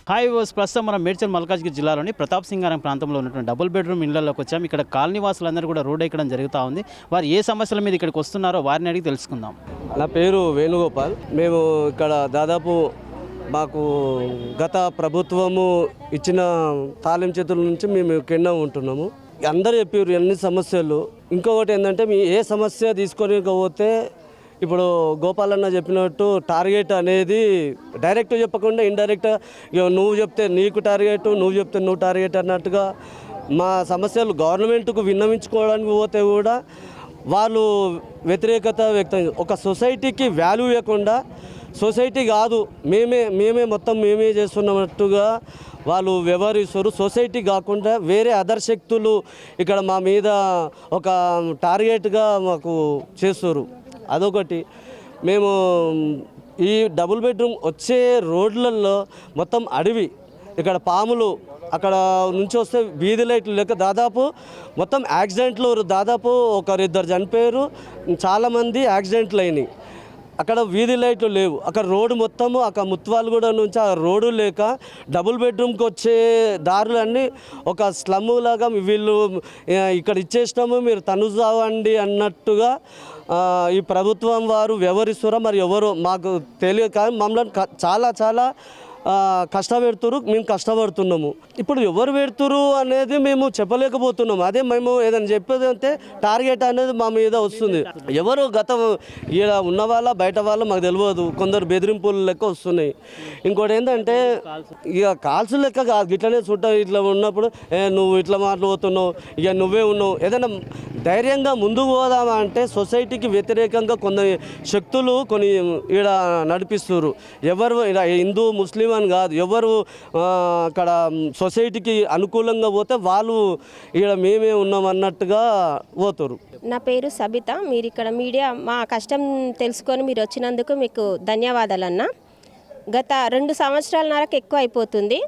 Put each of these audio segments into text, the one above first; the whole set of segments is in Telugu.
హాయ్ వాస్ ప్రస్తుతం మనం మేడ్చల్ మల్కాజ్గిరి జిల్లాలోని ప్రతాప్ సింగారం ప్రాంతంలో ఉన్నటువంటి డబుల్ బెడ్రూమ్ ఇళ్లలోకి వచ్చాము. ఇక్కడ కాలనీ వాసులందరూ కూడా రోడ్ ఎక్కడం జరుగుతూ ఉంది. వారు ఏ సమస్యల మీద ఇక్కడికి వస్తున్నారో వారిని అడిగి తెలుసుకుందాం. నా పేరు వేణుగోపాల్. మేము ఇక్కడ దాదాపు మాకు గత ప్రభుత్వము ఇచ్చిన తాళం చేతుల నుంచి మేము కింద ఉంటున్నాము. అందరూ చెప్పారు ఎన్ని సమస్యలు. ఇంకొకటి ఏంటంటే మీ ఏ సమస్య తీసుకొని పోతే ఇప్పుడు గోపాలన్న చెప్పినట్టు టార్గెట్ అనేది డైరెక్ట్ చెప్పకుండా ఇండైరెక్ట్ నువ్వు చెప్తే నీకు టార్గెట్, నువ్వు చెప్తే నువ్వు టార్గెట్ అన్నట్టుగా మా సమస్యలు గవర్నమెంట్కు విన్నవించుకోవడానికి పోతే కూడా వాళ్ళు వ్యతిరేకత వ్యక్తం. ఒక సొసైటీకి వాల్యూ ఇవ్వకుండా సొసైటీ కాదు మేమే చేస్తున్నట్టుగా వాళ్ళు వ్యవహరిస్తారు. సొసైటీ కాకుండా వేరే అదర్ శక్తులు ఇక్కడ మా మీద ఒక టార్గెట్గా మాకు చేస్తారు. అదొకటి. మేము ఈ డబుల్ బెడ్రూమ్ వచ్చే రోడ్లలో మొత్తం అడవి, ఇక్కడ పాములు, అక్కడ నుంచి వస్తే వీధి లైట్లు లెక్క దాదాపు మొత్తం యాక్సిడెంట్లు దాదాపు ఒకరిద్దరు చనిపోయారు, చాలామంది యాక్సిడెంట్లు అయినాయి. అక్కడ వీధి లైట్లు లేవు. అక్కడ రోడ్డు మొత్తము అక్కడ ముత్వాలగూడ నుంచి ఆ రోడ్డు లేక డబుల్ బెడ్రూమ్కి వచ్చే దారులన్నీ ఒక స్లమ్ లాగా వీళ్ళు ఇక్కడ ఇచ్చేసినాము మీరు తనుజావండి అన్నట్టుగా ఈ ప్రభుత్వం వారు వ్యవహరిస్తారో మరి ఎవరో మాకు తెలియదు. కానీ మమ్మల్ని చాలా కష్టపెడుతురు, మేము కష్టపడుతున్నాము. ఇప్పుడు ఎవరు పెడుతురు అనేది మేము చెప్పలేకపోతున్నాము. అదే మేము ఏదైనా చెప్పేది అంటే టార్గెట్ అనేది మా మీద వస్తుంది. ఎవరు గత ఇక్కడ ఉన్న వాళ్ళ బయట వాళ్ళు మాకు తెలియదు. కొందరు బెదిరింపులు లెక్క వస్తున్నాయి. ఇంకోటి ఏంటంటే ఇక కాల్స్ లెక్క కాదు, ఇట్లనే చుట్ట ఇట్లా ఉన్నప్పుడు నువ్వు ఇట్లా మాట్లాడుతున్నావు, ఇక నువ్వే ఉన్నావు. ఏదైనా ధైర్యంగా ముందుకు పోదామా అంటే సొసైటీకి వ్యతిరేకంగా కొన్ని శక్తులు కొన్ని ఇక్కడ నడిపిస్తున్నారు. ఎవరు ఇక్కడ హిందూ ముస్లిం అని కాదు, ఎవరు అక్కడ సొసైటీకి అనుకూలంగా పోతే వాళ్ళు ఇక్కడ మేమే ఉన్నాం అన్నట్టుగా పోతారు. నా పేరు సబిత. మీరు ఇక్కడ మీడియా మా కష్టం తెలుసుకొని మీరు వచ్చినందుకు మీకు ధన్యవాదాలు అన్న. గత 2 సంవత్సరాలన్నరకు ఎక్కువ అయిపోతుంది.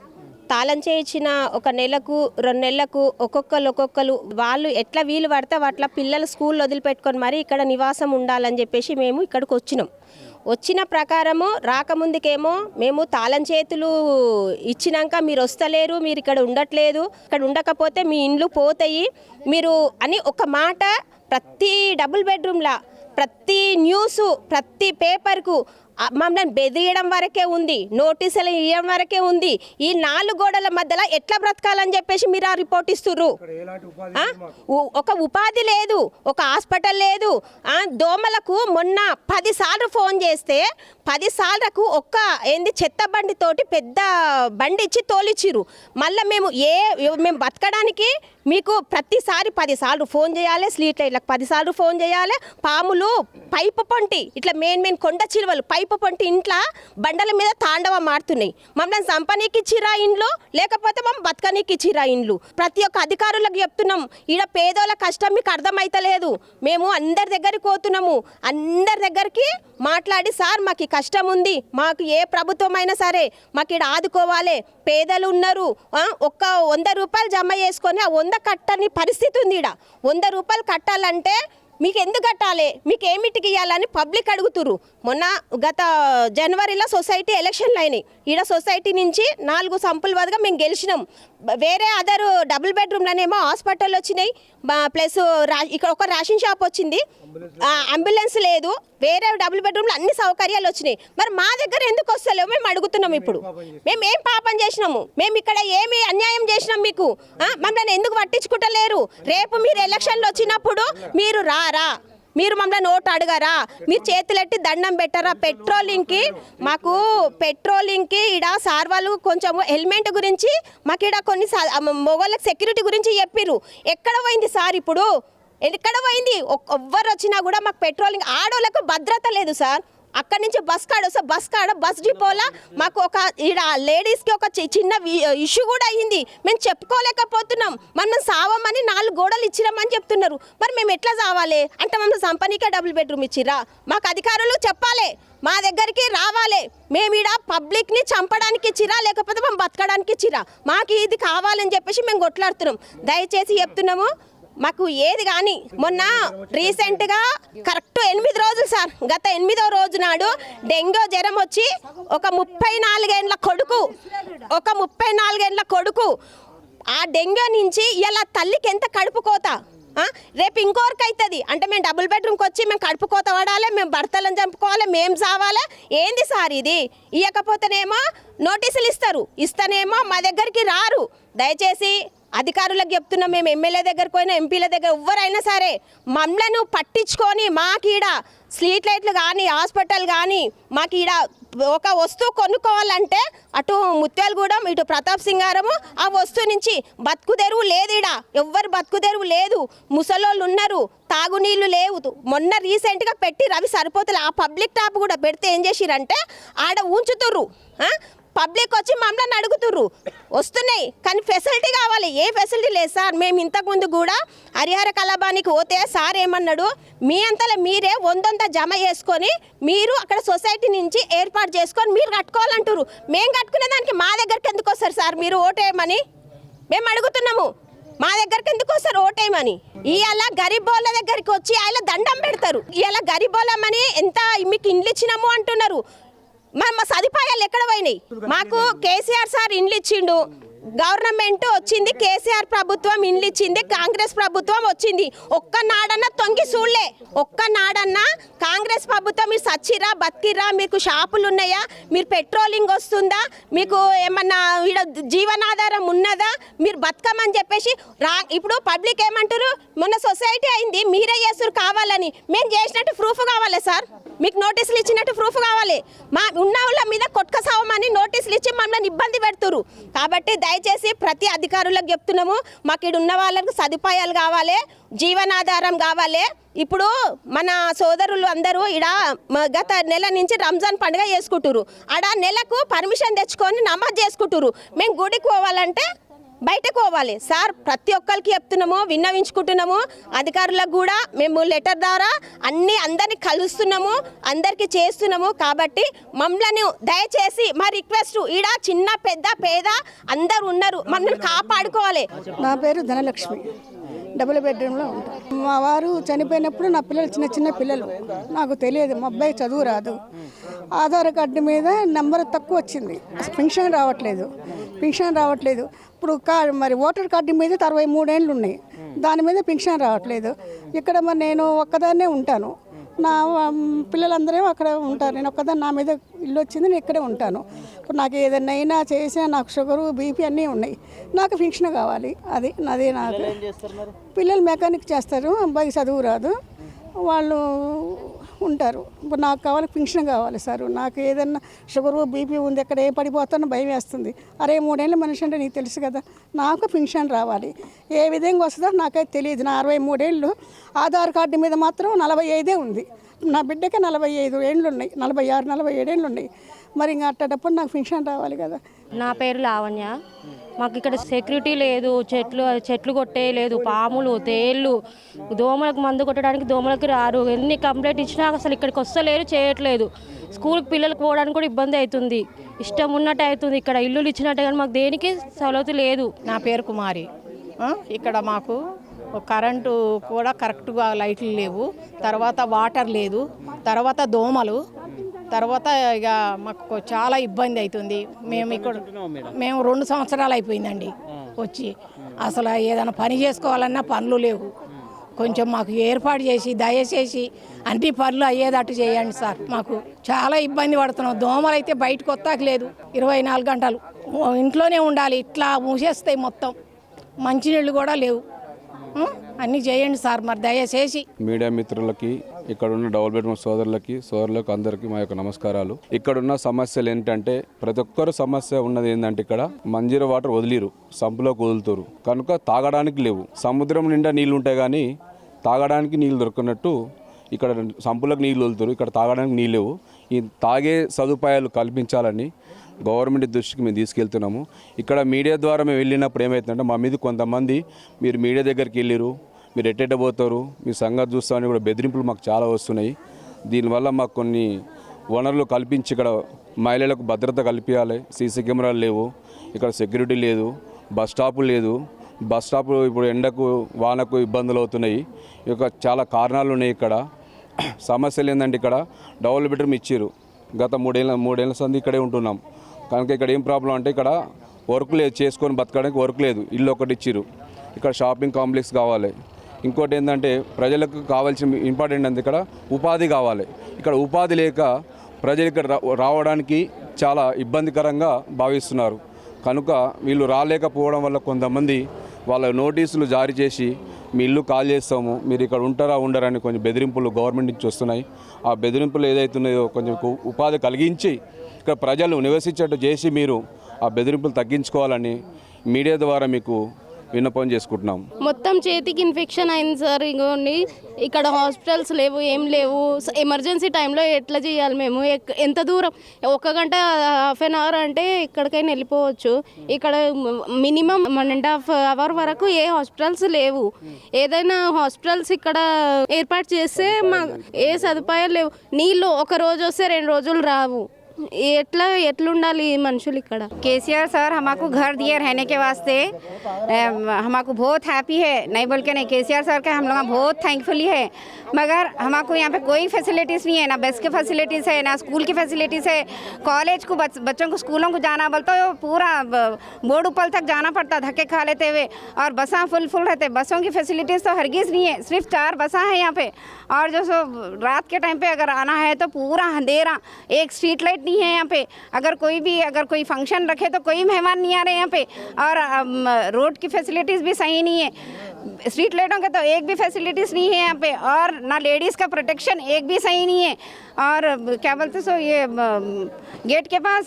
తాళం చేయించిన 1 నెలకు 2 నెలలకు ఒక్కొక్కరు వాళ్ళు ఎట్లా వీలు పడితే అట్లా పిల్లలు స్కూల్ వదిలిపెట్టుకొని మరి ఇక్కడ నివాసం ఉండాలని చెప్పేసి మేము ఇక్కడికి వచ్చిన ప్రకారము రాకముందుకేమో మేము తాళం చేతులు ఇచ్చినాక మీరు వస్తలేరు, మీరు ఇక్కడ ఉండట్లేదు, ఇక్కడ ఉండకపోతే మీ ఇండ్లు పోతాయి మీరు అని ఒక మాట ప్రతి డబుల్ బెడ్రూమ్లా ప్రతి న్యూసు ప్రతి పేపర్కు మమ్మల్ని బెదిరియడం వరకే ఉంది, నోటీసులు ఇవ్వడం వరకే ఉంది. ఈ 4 గోడల మధ్యలో ఎట్లా బ్రతకాలని చెప్పేసి మీరు ఆ రిపోర్ట్ ఇస్తుర్రు. ఒక ఉపాధి లేదు, ఒక హాస్పిటల్ లేదు. దోమలకు మొన్న 10 సార్లు ఫోన్ చేస్తే 10 సార్లకు చెత్త బండితోటి పెద్ద బండి ఇచ్చి తోలిచ్చిరు. మళ్ళీ మేము బతకడానికి మీకు ప్రతిసారి 10 సార్లు ఫోన్ చేయాలి, స్ట్రీట్ లైట్లకు 10 సార్లు ఫోన్ చేయాలి. పాములు పైపు పొంటి ఇట్లా మెయిన్ కొండ చిలువలు పైపు పొంటి ఇంట్లో బండల మీద తాండవ మారుతున్నాయి. మమ్మల్ని సంపనీకి ఇచ్చిరా ఇండ్లు, లేకపోతే మమ్మల్ని బతకనీకి ఇచ్చిరా ఇండ్లు. ప్రతి ఒక్క అధికారులకు చెప్తున్నాం, ఈడ పేదోళ్ళ కష్టం మీకు అర్థమైతలేదు. మేము అందరి దగ్గరికి పోతున్నాము, అందరి దగ్గరికి మాట్లాడి సార్ మాకు ఈ కష్టం ఉంది, మాకు ఏ ప్రభుత్వం అయినా సరే మాకు ఇక్కడ ఆదుకోవాలి, పేదలు ఉన్నారు, 100 రూపాయలు జమ చేసుకొని ఆ 100 కట్టని పరిస్థితి ఉంది. ఇక్కడ 100 రూపాయలు కట్టాలంటే మీకు ఎందుకు కట్టాలి, మీకు ఏమిటికి ఇవ్వాలని పబ్లిక్ అడుగుతురు. మొన్న గత జనవరిలో సొసైటీ ఎలక్షన్లు అయినాయి. ఈడ సొసైటీ నుంచి 4 సంపుల వద్దగా మేము గెలిచినాం. వేరే అదర్ డబుల్ బెడ్రూమ్లోనేమో హాస్పిటల్ వచ్చినాయి, ప్లస్ ఇక్కడ ఒక రేషన్ షాప్ వచ్చింది, అంబులెన్స్ లేదు. వేరే డబుల్ బెడ్రూమ్లో అన్ని సౌకర్యాలు వచ్చినాయి. మరి మా దగ్గర ఎందుకు వస్తలేవు మేము అడుగుతున్నాం. ఇప్పుడు మేము ఏం పాపం చేసినాము, మేము ఇక్కడ ఏమి అన్యాయం చేసినాం మీకు, మమ్మల్ని ఎందుకు పట్టించుకుంటలేరు? రేపు మీరు ఎలక్షన్లు వచ్చినప్పుడు మీరు మీరు మమ్మల్ని ఓటు అడగరా? మీరు చేతులెట్టి దండం పెట్టరా? పెట్రోలింగ్కి ఈడ సార్ వాళ్ళు కొంచెం హెల్మెట్ గురించి మాకు ఈడ కొన్ని మొగోళ్ళకి సెక్యూరిటీ గురించి చెప్పిర్రు. ఎక్కడ పోయింది సార్? ఇప్పుడు ఎక్కడ పోయింది? ఎవ్వరు వచ్చినా కూడా మాకు పెట్రోలింగ్ ఆడోళ్ళకు భద్రత లేదు సార్. అక్కడి నుంచి బస్ డిపోలా మాకు ఈడ లేడీస్కి ఒక చిన్న ఇష్యూ కూడా అయ్యింది. మేము చెప్పుకోలేకపోతున్నాం. మనం సావమని 4 గోడలు ఇచ్చిరామని చెప్తున్నారు. మరి మేము ఎట్లా సావాలి అంటే మమ్మల్ని సంపనీకే డబుల్ బెడ్రూమ్ ఇచ్చిరా? మాకు అధికారులు చెప్పాలి, మా దగ్గరికి రావాలి. మేము ఈడ పబ్లిక్ని చంపడానికి ఇచ్చిరా, లేకపోతే మేము బతకడానికి ఇచ్చిరా? మాకు ఇది కావాలని చెప్పేసి మేము కొట్లాడుతున్నాం. దయచేసి చెప్తున్నాము, మాకు ఏది కానీ మొన్న రీసెంట్గా కరెక్ట్ 8 రోజులు సార్, గత 8వ రోజు నాడు డెంగ్యూ జ్వరం వచ్చి ఒక 34 ఏళ్ళ కొడుకు ఆ డెంగ్యూ నుంచి ఇలా తల్లికి ఎంత కడుపు కోత, రేపు ఇంకోరికి అవుతుంది అంటే మేము డబుల్ బెడ్రూమ్కి వచ్చి మేము కడుపు కోత పడాలి, మేము భర్తలను చంపుకోవాలి, మేము చావాలి. ఏంది సార్ ఇది? ఇవ్వకపోతేనేమో నోటీసులు ఇస్తేనేమో మా దగ్గరికి రారు. దయచేసి అధికారులకు చెప్తున్నాం, మేము ఎమ్మెల్యే దగ్గరకు పోయినా ఎంపీల దగ్గర ఎవరైనా సరే మమ్మల్ని పట్టించుకొని మాకీడ స్ట్రీట్ లైట్లు కానీ హాస్పిటల్ కానీ మాకీడ ఒక వస్తువు కొనుక్కోవాలంటే అటు ముత్యాలగూడెం ఇటు ప్రతాప్ సింగారము ఆ వస్తువు నుంచి బతుకుదెరువు లేదు, ఈడ ఎవ్వరు బతుకుదెరువు లేదు. ముసలోళ్ళు ఉన్నారు, తాగునీళ్ళు లేవు. మొన్న రీసెంట్గా పెట్టి రవి సరిపోతుంది ఆ పబ్లిక్ టాప్ కూడా పెడితే ఏం చేసిరంటే ఆడ ఉంచుతుర్రు, పబ్లిక్ వచ్చి మమ్మల్ని అడుగుతుర్రు. వస్తున్నాయి కానీ ఫెసిలిటీ కావాలి, ఏ ఫెసిలిటీ లేదు సార్. మేము ఇంతకుముందు కూడా హరిహర కళాభానికి పోతే సార్ ఏమన్నాడు, మీ అంతలో మీరే 100 జమ చేసుకొని మీరు అక్కడ సొసైటీ నుంచి ఏర్పాటు చేసుకొని మీరు కట్టుకోవాలంటారు. మేము కట్టుకునే దానికి మా దగ్గరికి ఎందుకు వస్తారు సార్? మీరు ఓటేయమని మేము అడుగుతున్నాము, మా దగ్గరికి ఎందుకు వస్తారు ఓటేయమని? ఇవాళ గరీబోళ్ళ దగ్గరికి వచ్చి ఆయన దండం పెడతారు. ఇవాళ గరీబోళ్ళమని ఎంత మీకు ఇండ్లు ఇచ్చినాము అంటున్నారు. మా సదుపాయాలు ఎక్కడ పోయినాయి? మాకు కేసీఆర్ సార్ ఇండ్లు ఇచ్చిండు, గవర్నమెంట్ వచ్చింది, కేసీఆర్ ప్రభుత్వం ఇండ్లు ఇచ్చింది, కాంగ్రెస్ ప్రభుత్వం వచ్చింది. ఒక్కనాడన్నా తొంగి చూడలే, ఒక్కనాడన్నా కాంగ్రెస్ ప్రభుత్వం మీరు సచ్చిరా బతికిరా, మీకు షాపులు ఉన్నాయా, మీరు పెట్రోలింగ్ వస్తుందా, మీకు ఏమన్నా ఈడ జీవనాధారం ఉన్నదా, మీరు బతకమని చెప్పేసి ఇప్పుడు పబ్లిక్ ఏమంటారు, మొన్న సొసైటీ అయింది మీరే చేస్తారు కావాలని. మేము చేసినట్టు ప్రూఫ్ కావాలి సార్, మీకు నోటీసులు ఇచ్చినట్టు ప్రూఫ్ కావాలి. మా ఉన్న వాళ్ళ మీద కొట్టుకసావమని నోటీసులు ఇచ్చి మమ్మల్ని ఇబ్బంది పెడుతురు. కాబట్టి దయచేసి ప్రతి అధికారులకు చెప్తున్నాము, మాకు ఇక్కడ ఉన్న వాళ్ళకు సదుపాయాలు కావాలి, జీవనాధారం కావాలి. ఇప్పుడు మన సోదరులు అందరూ ఇక్కడ గత నెల నుంచి రంజాన్ పండుగ చేసుకుంటురు, ఆడ నెలకు పర్మిషన్ తెచ్చుకొని నమాజ్ చేసుకుంటురు. మేము గుడికి పోవాలంటే బయటకు పోవాలి సార్. ప్రతి ఒక్కరికి చెప్తున్నాము, విన్నవించుకుంటున్నాము. అధికారులకు కూడా మేము లెటర్ ద్వారా అందరినీ కలుస్తున్నాము, అందరికీ చేస్తున్నాము. కాబట్టి మమ్మల్ని దయచేసి మా రిక్వెస్ట్, ఈడ చిన్న పెద్ద పేద అందరు ఉన్నారు, మమ్మల్ని కాపాడుకోవాలి. నా పేరు ధనలక్ష్మి, డబుల్ బెడ్రూమ్లో ఉంటాను. మా వారు చనిపోయినప్పుడు నా పిల్లలు చిన్న పిల్లలు, నాకు తెలియదు, మా అబ్బాయి చదువు రాదు. ఆధార్ కార్డు మీద నెంబర్ తక్కువ వచ్చింది, పెన్షన్ రావట్లేదు. ఇప్పుడు మరి ఓటర్ కార్డు మీద 63 ఏళ్ళు ఉన్నాయి, దాని మీద పెన్షన్ రావట్లేదు. ఇక్కడ మరి నేను ఒక్కదాన్నే ఉంటాను, నా పిల్లలందరూ అక్కడ ఉంటారు, నేను ఒక్కదాన్ని, నా మీద ఇల్లు వచ్చింది, నేను ఇక్కడే ఉంటాను. ఇప్పుడు నాకు ఏదైనా అయినా చేసినా నాకు షుగరు బీపీ అన్నీ ఉన్నాయి, నాకు పెన్షన్ కావాలి. అది నాది. నాకు పిల్లలు మెకానిక్ చేస్తారు, అబ్బాయికి చదువు రాదు, వాళ్ళు ఉంటారు. ఇప్పుడు నాకు కావాలి పెన్షన్ కావాలి సార్. నాకు ఏదన్నా షుగరు బీపీ ఉంది, ఎక్కడ ఏ పడిపోతానో భయం వేస్తుంది. 63 ఏళ్ళ మనిషి అంటే నీకు తెలుసు కదా, నాకు పెన్షన్ రావాలి. ఏ విధంగా వస్తుందో నాకైతే తెలియదు. నా 63 ఏళ్ళు, ఆధార్ కార్డు మీద మాత్రం 45 ఉంది. నా బిడ్డకే 45 ఏళ్ళు ఉన్నాయి, 46, 47 ఏళ్ళు ఉన్నాయి. మరి ఇంకా అట్టేటప్పుడు నాకు పెన్షన్ రావాలి కదా. నా పేరు లావణ్య. మాకు ఇక్కడ సెక్యూరిటీ లేదు, చెట్లు కొట్టేయలేదు, పాములు తేళ్ళు, దోమలకు మందు కొట్టడానికి దోమలకు రారు. ఎన్ని కంప్లైంట్ ఇచ్చినా అసలు ఇక్కడికి వస్తలేరు, చేయట్లేదు. స్కూల్కి పిల్లలకు పోవడానికి కూడా ఇబ్బంది అవుతుంది, ఇష్టం ఉన్నట్టు అవుతుంది. ఇక్కడ ఇల్లులు ఇచ్చినట్టు కానీ మాకు దేనికి సవలతు లేదు. నా పేరు కుమారి. ఇక్కడ మాకు కరెంటు కూడా కరెక్ట్గా లైట్లు లేవు, తర్వాత వాటర్ లేదు, తర్వాత దోమలు, తర్వాత ఇక మాకు చాలా ఇబ్బంది అవుతుంది. మేము 2 సంవత్సరాలు అయిపోయిందండి వచ్చి, అసలు ఏదైనా పని చేసుకోవాలన్నా పనులు లేవు. కొంచెం మాకు ఏర్పాటు చేసి దయచేసి అన్ని పనులు అయ్యేటట్టు చేయండి సార్. మాకు చాలా ఇబ్బంది పడుతున్నాం. దోమలు అయితే బయటకు వస్తాకలేదు, 24 గంటలు ఇంట్లోనే ఉండాలి, ఇట్లా మూసేస్తాయి మొత్తం. మంచినీళ్ళు కూడా లేవు. అన్నీ చేయండి సార్ మరి దయచేసి. మీడియా మిత్రులకి, ఇక్కడ ఉన్న డబుల్ బెడ్రూమ్ సోదరులకు అందరికీ మా యొక్క నమస్కారాలు. ఇక్కడున్న సమస్యలు ఏంటంటే, ప్రతి ఒక్కరు సమస్య ఉన్నది ఏంటంటే, ఇక్కడ మంజీరా వాటర్ వదిలిరు, సంపులోకి వదులుతారు కనుక తాగడానికి లేవు. సముద్రం నిండా నీళ్ళు ఉంటాయి కానీ తాగడానికి నీళ్ళు దొరకనట్టు ఇక్కడ సంపులకు నీళ్ళు వదులుతారు, ఇక్కడ తాగడానికి నీళ్ళు లేవు. ఈ తాగే సదుపాయాలు కల్పించాలని గవర్నమెంట్ దృష్టికి మేము తీసుకెళ్తున్నాము. ఇక్కడ మీడియా ద్వారా మేము వెళ్ళినప్పుడు ఏమవుతుందంటే, మా మీద కొంతమంది మీరు మీడియా దగ్గరికి వెళ్ళిరు, మీరు ఎట్టెట్ట పోతారు, మీ సంగతి చూస్తామని కూడా బెదిరింపులు మాకు చాలా వస్తున్నాయి. దీనివల్ల మాకు కొన్ని వనరులు కల్పించి ఇక్కడ మహిళలకు భద్రత కల్పించాలి. సీసీ కెమెరాలు లేవు, ఇక్కడ సెక్యూరిటీ లేదు, బస్ స్టాపు లేదు, బస్ స్టాప్ ఇప్పుడు ఎండకు వానకు ఇబ్బందులు అవుతున్నాయి. ఈ యొక్క చాలా కారణాలు ఉన్నాయి. ఇక్కడ సమస్యలు ఏంటంటే ఇక్కడ డబుల్ బెడ్రూమ్ ఇచ్చారు. గత మూడేళ్ళ సంది ఇక్కడే ఉంటున్నాం. కనుక ఇక్కడ ఏం ప్రాబ్లం అంటే ఇక్కడ వర్క్ లేదు, చేసుకొని బతకడానికి వర్క్ లేదు. ఇల్లు ఒకటి ఇచ్చిర్రు. ఇక్కడ షాపింగ్ కాంప్లెక్స్ కావాలి. ఇంకోటి ఏంటంటే ప్రజలకు కావాల్సిన ఇంపార్టెంట్ అంతే ఇక్కడ ఉపాధి కావాలి. ఇక్కడ ఉపాధి లేక ప్రజలు ఇక్కడ రావడానికి చాలా ఇబ్బందికరంగా భావిస్తున్నారు. కనుక వీళ్ళు రాలేకపోవడం వల్ల కొంతమంది వాళ్ళ నోటీసులు జారీ చేసి మీ ఇల్లు కాల్ చేస్తాము, మీరు ఇక్కడ ఉంటారా ఉండరని కొంచెం బెదిరింపులు గవర్నమెంట్ నుంచి వస్తున్నాయి. ఆ బెదిరింపులు ఏదైతున్నాయో కొంచెం ఉపాధి కలిగించి ఇక్కడ ప్రజలు నివసించేట్టు చేసి మీరు ఆ బెదిరింపులు తగ్గించుకోవాలని మీడియా ద్వారా మీకు విన్నపం చేసుకుంటున్నాం. మొత్తం చేతికి ఇన్ఫెక్షన్ అయింది సార్. ఇంకోండి ఇక్కడ హాస్పిటల్స్ లేవు, ఏం లేవు. ఎమర్జెన్సీ టైంలో ఎట్లా చేయాలి మేము? ఎంత దూరం? 1 గంట, హాఫ్ అన్ అవర్ అంటే ఎక్కడికైనా వెళ్ళిపోవచ్చు. ఇక్కడ మినిమం 1.5 అవర్ వరకు ఏ హాస్పిటల్స్ లేవు. ఏదైనా హాస్పిటల్స్ ఇక్కడ ఏర్పాటు చేస్తే మా ఏ సదుపాయాలు లేవు. నీళ్ళు ఒక రోజు వస్తే 2 రోజులు రావు. ఎట్లుండాలి మనుషులు ఇక్కడ? केसीआर सर हमको घर दिए रहने के वास्ते, हमको बहुत हैप्पी है, नहीं बोल के नहीं। केसीआर सर के हम लोग बहुत थैंकफुली है, मगर हमको यहाँ पे कोई फैसिलिटीज़ नहीं है, ना बस की फैसिलिटीज़ है, ना स्कूल की फैसिलिटीज़ है। कॉलेज को बच्चों को स्कूलों को जाना बोलते तो पूरा बोर्ड ऊपर तक जाना पड़ता, धक्के खा लेते हुए। और बसा फुल रहते, बसों की फैसिलिटीज़ तो हरगिज़ नहीं है। सिर्फ 4 बसा है यहाँ पे। और जो सो रात के टाइम पे अगर आना है तो पूरा अंधेरा, एक स्ट्रीट लाइट नहीं है यहाँ पे। अगर कोई फंक्शन रखे तो कोई मेहमान नहीं आ रहे यहाँ पे। और रोड की फैसिलिटीज़ भी सही नहीं है। स्ट्रीट लाइटों के तो एक भी फैसिलिटीज़ नहीं है यहाँ पे। और ना लेडीज़ का प्रोटेक्शन एक भी सही नहीं है। और क्या बोलते सो ये गेट के पास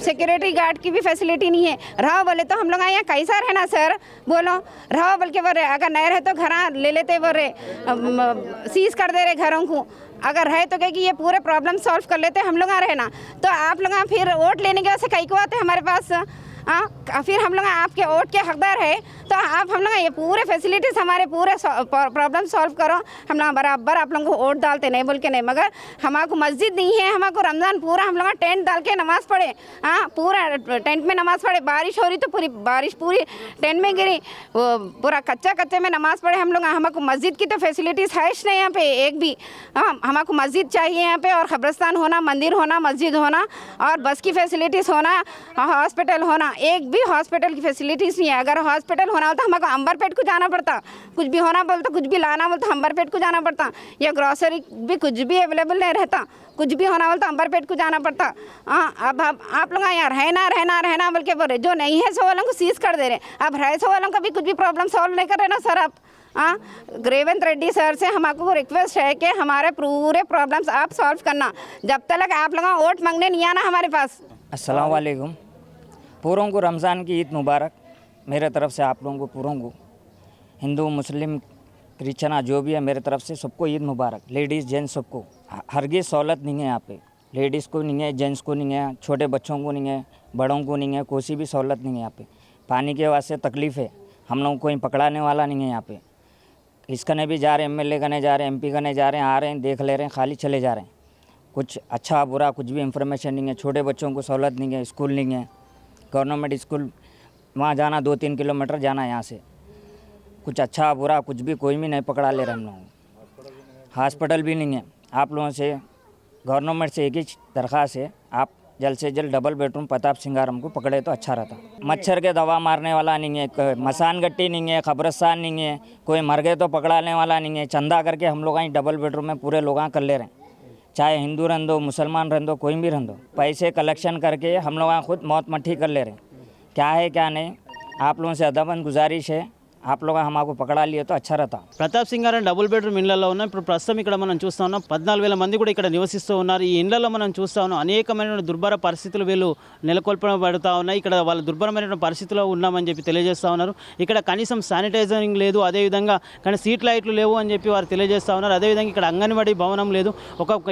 सिक्योरिटी गार्ड की भी फैसिलिटी नहीं है। रहो बोले तो हम लोग यहाँ कैसा रहना सर? बोलो रहो बोल के बोल रहे, अगर नहीं रहे तो घर ले लेते बोल रहे, सीज कर दे रहे घरों को। अगर है तो कहे कि ये पूरे प्रॉब्लम सॉल्व कर लेते हम लोग आ रहना। तो आप लोग फिर वोट लेने के वजह से कई को आते हमारे पास। फिर हम लोग आपके वोट के हकदार है तो आप हम लोग ये पूरे फैसिलिटीज़ हमारे पूरे प्रॉब्लम सॉल्व करो। हम लोग बराबर आप लोगों को वोट डालते नहीं बोल के नहीं, मगर हमारे मस्जिद नहीं है। हमको रमज़ान पूरा हम लोग टेंट डाल के नमाज़ पढ़े, पूरा टेंट में नमाज़ पढ़े। बारिश हो रही तो बारिश पूरी टेंट में गिरी, पूरा कच्चे में नमाज़ पढ़े हम लोग। हमको मस्जिद की तो फैसिलिटीज़ है नहीं यहाँ पे एक भी। हमको मस्जिद चाहिए यहाँ पे, और ख़बरस्तान होना, मंदिर होना, मस्जिद होना, और बस की फैसिलिटीज़ होना, हॉस्पिटल होना। एक भी हॉस्पिटल की फैसिलिटीज़ नहीं है। अगर हॉस्पिटल होना होता हमको अंबरपेट को जाना पड़ता, कुछ भी होना बोलता, कुछ भी लाना बोलता अंबरपेट को जाना पड़ता, या ग्रॉसरी भी कुछ भी अवेलेबल नहीं रहता, कुछ भी होना बोलता अंबरपेट को जाना पड़ता। अब आप लोग यहाँ रहना बोल के बोल रहे, जो नहीं है सो वालों को सीज कर दे रहे। अब रहे सो वालों का भी कुछ भी प्रॉब्लम सॉल्व नहीं कर रहे ना सर आप। रेवंत रेड्डी सर से हमको रिक्वेस्ट है कि हमारे पूरे प्रॉब्लम्स आप सॉल्व करना, जब तक आप लोग वोट मांगने नहीं आना हमारे पास। अस्सलाम वालेकुम। पूरों को रमज़ान की ईद मुबारक मेरे तरफ से। आप लोगों को पूरों को, हिंदू मुस्लिम क्रिश्चन जो भी है, मेरे तरफ से सबको ईद मुबारक। लेडीज़ जेंट्स सबको हरगिज़ सहूलत नहीं है यहाँ पे। लेडीज़ को नहीं है, जेंट्स को नहीं है, छोटे बच्चों को नहीं है, बड़ों को नहीं है, कोई भी सहूलत नहीं है यहाँ पे। पानी के वास्ते तकलीफ़ है, हम लोग कोई पकड़ाने वाला नहीं है यहाँ पे। इसकने भी जा रहे, MLA कने जा रहे, MP कने जा रहे हैं, आ रहे हैं, देख ले रहे हैं, खाली चले जा रहे हैं। कुछ अच्छा बुरा कुछ भी इंफॉर्मेशन नहीं है। छोटे बच्चों को सहूलत नहीं है, स्कूल नहीं है, गवर्नमेंट स्कूल वहाँ जाना 2-3 किलोमीटर जाना यहाँ से। कुछ अच्छा बुरा कुछ भी कोई भी नहीं पकड़ा ले रहे हम लोग। हॉस्पिटल भी नहीं है। आप लोगों से गवर्नमेंट से एक ही दरख्वास्त है, आप जल्द से जल्द डबल बेडरूम प्रताप सिंगारम को पकड़े तो अच्छा रहता। मच्छर के दवा मारने वाला नहीं है, मसान गट्टी नहीं है, खबरस्तान नहीं है, कोई मर गए तो पकड़ाने वाला नहीं है। चंदा करके हम लोग डबल बेडरूम में पूरे लोग कर ले रहे हैं, चाहे हिंदू रहन दो, मुसलमान रहन दो, कोई भी रहन दो। पैसे कलेक्शन करके हम लोग खुद मौत मट्ठी कर ले रहे हैं। क्या है क्या नहीं, आप लोगों से अदबन गुजारिश है, आप लोग हमको पकड़ा लिए तो अच्छा रहता। ప్రతాప్ సింగారం డబుల్ బెడ్రూమ్ ఇళ్లలో ఉన్నాం. ఇప్పుడు ప్రస్తుతం ఇక్కడ మనం చూస్తూ ఉన్నాం 14,000 మంది కూడా ఇక్కడ నివసిస్తూ ఉన్నారు. ఈ ఇళ్లలో మనం చూస్తూ ఉన్నాం అనేకమైన దుర్భర పరిస్థితులు వీళ్ళు నెలకొల్పబడుతూ ఉన్నాయి. ఇక్కడ వాళ్ళ దుర్భరమైన పరిస్థితుల్లో ఉన్నామని చెప్పి తెలియజేస్తూ ఉన్నారు. ఇక్కడ కనీసం శానిటైజరింగ్ లేదు, అదేవిధంగా కానీ సీట్ లైట్లు లేవు అని చెప్పి వారు తెలియజేస్తూ ఉన్నారు. అదేవిధంగా ఇక్కడ అంగన్వాడీ భవనం లేదు,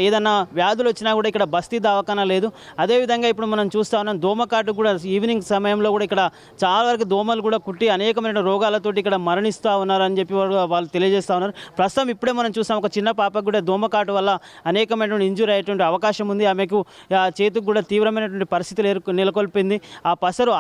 ఏదైనా వ్యాధులు వచ్చినా కూడా ఇక్కడ బస్తీ దవాఖానా లేదు. అదేవిధంగా ఇప్పుడు మనం చూస్తూ ఉన్నాం దోమకాటు కూడా ఈవినింగ్ సమయంలో కూడా ఇక్కడ చాలా వరకు దోమలు కూడా కుట్టి అనేకమైన రోగాలతోటి ఇక్కడ మరణిస్తూ ఉన్నారని చెప్పి వాళ్ళు తెలియజేస్తూ ఉన్నారు. ప్రస్తుతం ఇప్పుడే మనం చూసాం ఒక చిన్న పాపకు కూడా దోమకాటు వల్ల అనేకమైనటువంటి ఇంజురీ అయ్యేటువంటి అవకాశం ఉంది. ఆమెకు చేతికి కూడా తీవ్రమైనటువంటి పరిస్థితులు నెలకొల్పింది. ఆ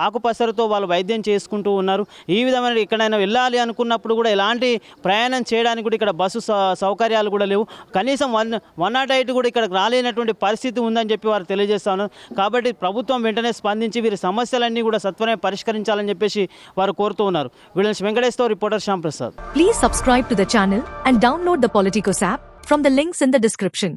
ఆకు పసరుతో వాళ్ళు వైద్యం చేసుకుంటూ ఉన్నారు. ఈ విధమైన ఎక్కడైనా వెళ్ళాలి అనుకున్నప్పుడు కూడా ఎలాంటి ప్రయాణం చేయడానికి కూడా ఇక్కడ బస్సు సౌకర్యాలు కూడా లేవు. కనీసం 108 కూడా ఇక్కడ రాలేనటువంటి పరిస్థితి ఉందని చెప్పి వారు తెలియజేస్తా ఉన్నారు. కాబట్టి ప్రభుత్వం వెంటనే స్పందించి వీరి సమస్యలన్నీ కూడా సత్వరమే పరిష్కరించాలని చెప్పేసి వారు కోరుతూ ఉన్నారు. వీళ్ళని Venkateswara reporter Shyam Prasad. Please subscribe to the channel and download the Politicos app from the links in the description.